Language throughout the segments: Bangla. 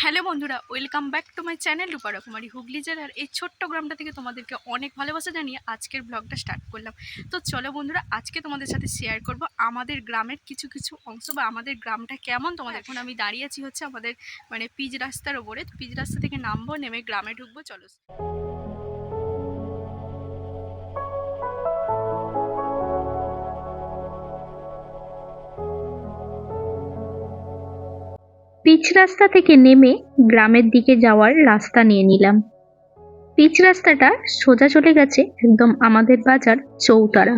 হ্যালো বন্ধুরা, welcome back to my channel Rupa Kumari. Hooghly জেলার এই ছোট্ট গ্রামটা থেকে তোমাদেরকে অনেক ভালোবাসা জানিয়ে আজকের ব্লগটা স্টার্ট করলাম। তো চলো বন্ধুরা, আজকে তোমাদের সাথে শেয়ার করব আমাদের গ্রামের কিছু কিছু অংশ বা আমাদের গ্রামটা কেমন। তোমাদের এখন আমি দাঁড়িয়ে আছি হচ্ছে আমাদের পিচ রাস্তার ওপরে। তো পিচ রাস্তা থেকে নামবো, নেমে গ্রামে ঢুকবো। চলো। পিচ রাস্তা থেকে নেমে গ্রামের দিকে যাওয়ার রাস্তা নিয়ে নিলাম। পিচ রাস্তাটা সোজা চলে গেছে একদম আমাদের বাজার চৌতারা।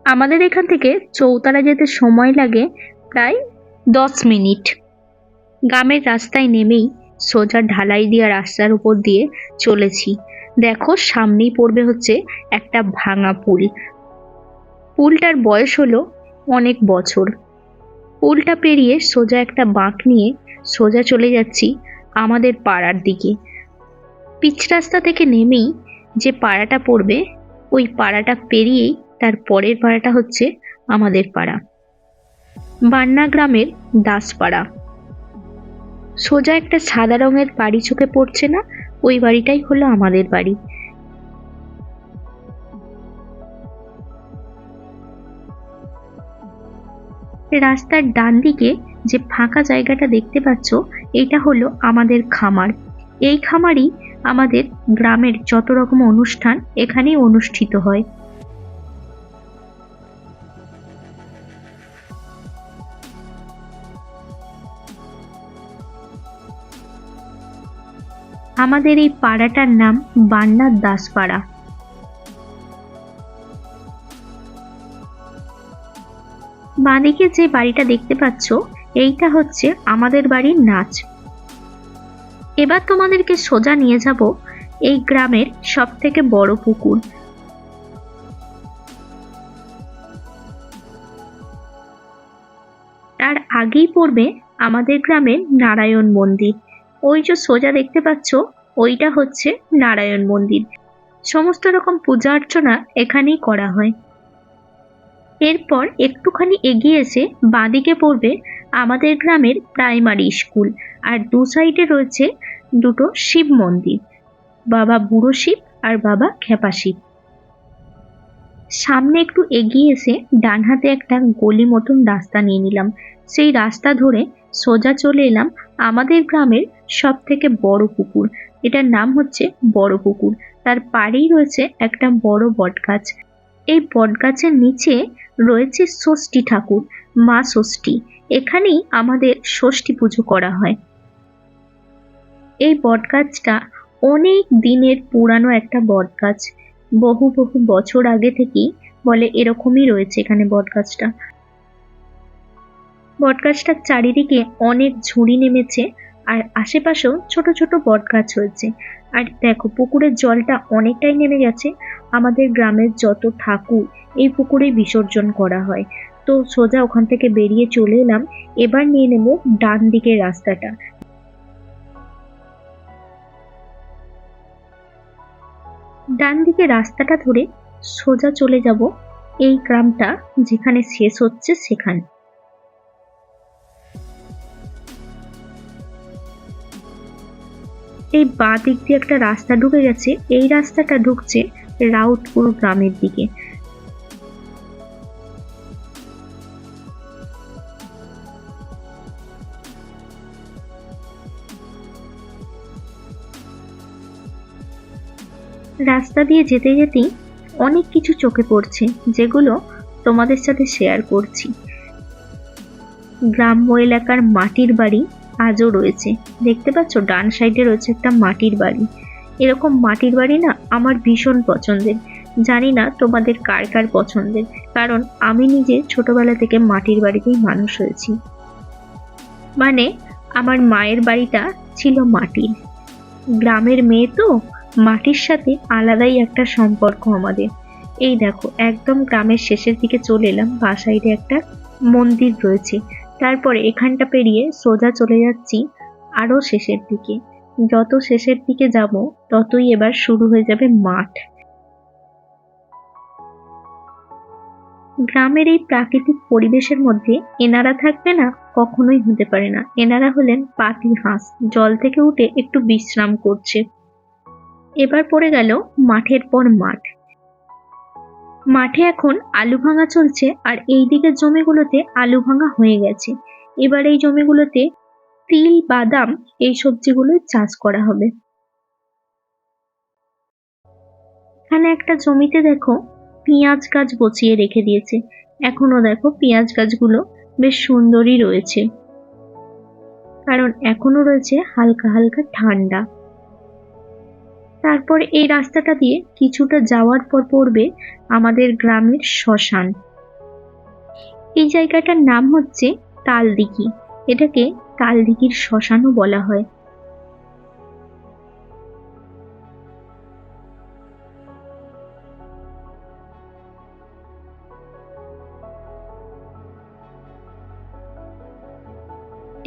আমাদের এখান থেকে চৌতারা যেতে সময় লাগে প্রায় 10 মিনিট। গ্রামের রাস্তায় নেমেই সোজা ঢালাই দেওয়া রাস্তার উপর দিয়ে চলেছি। দেখো সামনেই পড়বে হচ্ছে একটা ভাঙা পুল। পুলটার বয়স হলো অনেক বছর। পুলটা পেরিয়ে সোজা একটা বাঁক নিয়ে সোজা চলে যাচ্ছি আমাদের পাড়ার দিকে। পিচ রাস্তা থেকে নেমেই যে পাড়াটা পড়বে, ওই পাড়াটা পেরিয়েই তার পরের পাড়াটা হচ্ছে আমাদের পাড়া, বান্না গ্রামের দাসপাড়া। সোজা একটা সাদা রঙের বাড়ি চোখে পড়ছে না? ওই বাড়িটাই হলো আমাদের বাড়ি। রাস্তার ডান দিকে যে ফাঁকা জায়গাটা দেখতে পাচ্ছ, এটা হলো আমাদের খামার। এই খামারই আমাদের গ্রামের যত রকম অনুষ্ঠান এখানেই অনুষ্ঠিত হয়। আমাদের এই পাড়াটার নাম বান্নার দাসপাড়া। বাঁদিকে যে বাড়িটা দেখতে পাচ্ছ, এইটা হচ্ছে আমাদের বাড়ির নাচ। এবার তোমাদেরকে সোজা নিয়ে যাব এই গ্রামের সব থেকে বড় পুকুর। তার আগেই পড়বে আমাদের গ্রামের নারায়ণ মন্দির। ওই যে সোজা দেখতে পাচ্ছ, ওইটা হচ্ছে নারায়ণ মন্দির। সমস্ত রকম পূজা অর্চনা এখানেই করা হয়। এরপর একটুখানি এগিয়ে এসে বাঁদিকে পড়বে আমাদের গ্রামের প্রাইমারি স্কুল। আর দু সাইডে রয়েছে দুটো শিব মন্দির, বাবা বুড়ো শিব আর বাবা খেপা শিব। সামনে একটু এগিয়ে এসে ডান হাতে একটা গলি মতন রাস্তা নিয়ে নিলাম। সেই রাস্তা ধরে সোজা চলে এলাম আমাদের গ্রামের সব থেকে বড় পুকুর। এটার নাম হচ্ছে বড় পুকুর। তার পাড়েই রয়েছে একটা বড় বটগাছ। এই বটগাছের নিচে রয়েছে ষষ্ঠী ঠাকুর, মা ষষ্ঠী। এখানেই আমাদের ষষ্ঠী পুজো করা হয়। এই বটগাছটা অনেক দিনের পুরানো একটা বটগাছ। বহু বহু বছর আগে থেকেই বলে এরকমই রয়েছে এখানে বটগাছটা। বটগাছটার চারিদিকে অনেক ঝুড়ি নেমেছে, আর আশেপাশেও ছোট ছোট বটগাছ হয়েছে। আর দেখো পুকুরের জলটা অনেকটাই নেমে গেছে। আমাদের গ্রামের যত ঠাকুর এই পুকুরে বিসর্জন করা হয়। তো সোজা ওখান থেকে বেরিয়ে চলে এলাম। এবার নিয়ে নেব ডান দিকের রাস্তাটা। ডান দিকে রাস্তাটা ধরে সোজা চলে যাব এই গ্রামটা যেখানে শেষ হচ্ছে সেখানে। এই বাঁ দিক দিয়ে একটা রাস্তা ঢুকে গেছে। এই রাস্তাটা ঢুকছে রাউতপুর গ্রামের দিকে। রাস্তা দিয়ে যেতে যেতেই অনেক কিছু চোখে পড়ছে, যেগুলো তোমাদের সাথে শেয়ার করছি। গ্রাম্য এলাকার মাটির বাড়ি আজও রয়েছে। দেখতে পাচ্ছ ডান সাইডে রয়েছে একটা মাটির বাড়ি। এরকম মাটির বাড়ি না আমার ভীষণ পছন্দের। জানি না তোমাদের কার কার পছন্দের, কারণ আমি নিজে ছোটবেলা থেকে মাটির বাড়িতেই মানুষ হয়েছি। মানে আমার মায়ের বাড়িটা ছিল মাটির। গ্রামের মেয়ে তো, মাটির সাথে আলাদাই একটা সম্পর্ক আমাদের। এই দেখো একদম গ্রামের শেষের দিকে চলে এলাম। বাঁ সাইডে একটা মন্দির রয়েছে। তারপরে এখানটা পেরিয়ে সোজা চলে যাচ্ছি আরো শেষের দিকে। যত শেষের দিকে যাব ততই এবার শুরু হয়ে যাবে মাঠ। গ্রামের এই প্রাকৃতিক পরিবেশের মধ্যে এনারা থাকবে না, কখনোই হতে পারে না। এনারা হলেন পাতি হাঁস, জল থেকে উঠে একটু বিশ্রাম করছে। এবার পড়ে গেল মাঠের পর মাঠ। মাঠে এখন আলু ভাঙা চলছে, আর এই দিকের জমিগুলোতে আলু ভাঙা হয়ে গেছে। এবার এই জমিগুলোতে তিল, বাদাম এই সবজিগুলো চাষ করা হবে। এখানে একটা জমিতে দেখো পেঁয়াজ গাছ বসিয়ে রেখে দিয়েছে। এখনো দেখো পেঁয়াজ গাছগুলো বেশ সুন্দরই রয়েছে, কারণ এখনো রয়েছে হালকা হালকা ঠান্ডা। তারপর এই রাস্তাটা দিয়ে কিছুটা যাওয়ার পর পড়বে আমাদের গ্রামের শ্মশান। এই জায়গাটার নাম হচ্ছে তালদিঘি। এটাকে তালদিঘির শ্মশানও বলা হয়।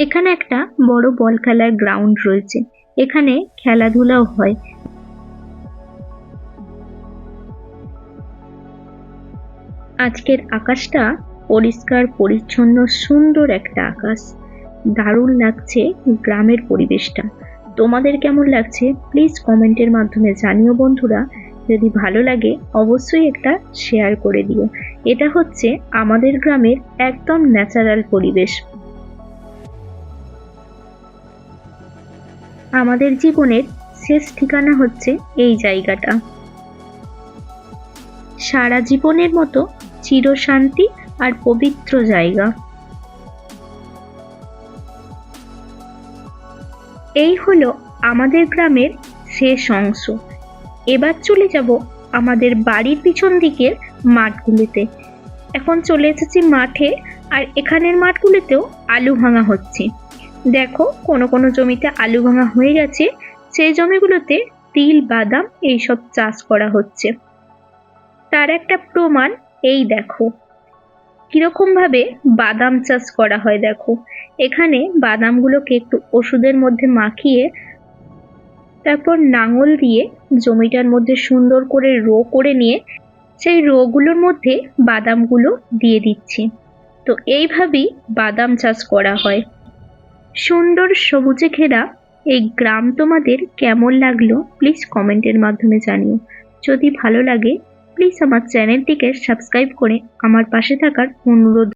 এখানে একটা বড় বল খেলার গ্রাউন্ড রয়েছে, এখানে খেলাধুলাও হয়। আজকের আকাশটা পরিষ্কার পরিচ্ছন্ন, সুন্দর একটা আকাশ। দারুণ লাগছে গ্রামের পরিবেশটা। তোমাদের কেমন লাগছে প্লিজ কমেন্টের মাধ্যমে জানিও বন্ধুরা। যদি ভালো লাগে অবশ্যই একটা শেয়ার করে দিও। এটা হচ্ছে আমাদের গ্রামের একদম ন্যাচারাল পরিবেশ। আমাদের জীবনের শেষ ঠিকানা হচ্ছে এই জায়গাটা। সারা জীবনের মতো চিরশান্তি আর পবিত্র জায়গা। এই হলো আমাদের গ্রামের শেষ অংশ। এবার চলে যাব আমাদের বাড়ির পিছন দিকের মাঠগুলিতে। এখন চলে এসেছি মাঠে, আর এখানের মাঠগুলিতেও আলু ভাঙা হচ্ছে। দেখো কোনো কোনো জমিতে আলু ভাঙা হয়ে গেছে, সেই জমিগুলোতে তিল, বাদাম এইসব চাষ করা হচ্ছে। তার একটা প্রমাণ এই দেখো কিরকম ভাবে বাদাম চাষ করা হয়। দেখো এখানে বাদামগুলোকে একটু ওষুধের মধ্যে মাখিয়ে তারপর লাঙল দিয়ে জমিটার মধ্যে সুন্দর করে রো করে নিয়ে সেই রোগুলোর মধ্যে বাদামগুলো দিয়ে দিচ্ছি। তো এইভাবেই বাদাম চাষ করা হয়। সুন্দর সবুজে ঘেরা এই গ্রাম তোমাদের কেমন লাগলো প্লিজ কমেন্টের মাধ্যমে জানিও। যদি ভালো লাগে প্লিজ আমার চ্যানেলটিকে সাবস্ক্রাইব করে আমার পাশে থাকার অনুরোধ।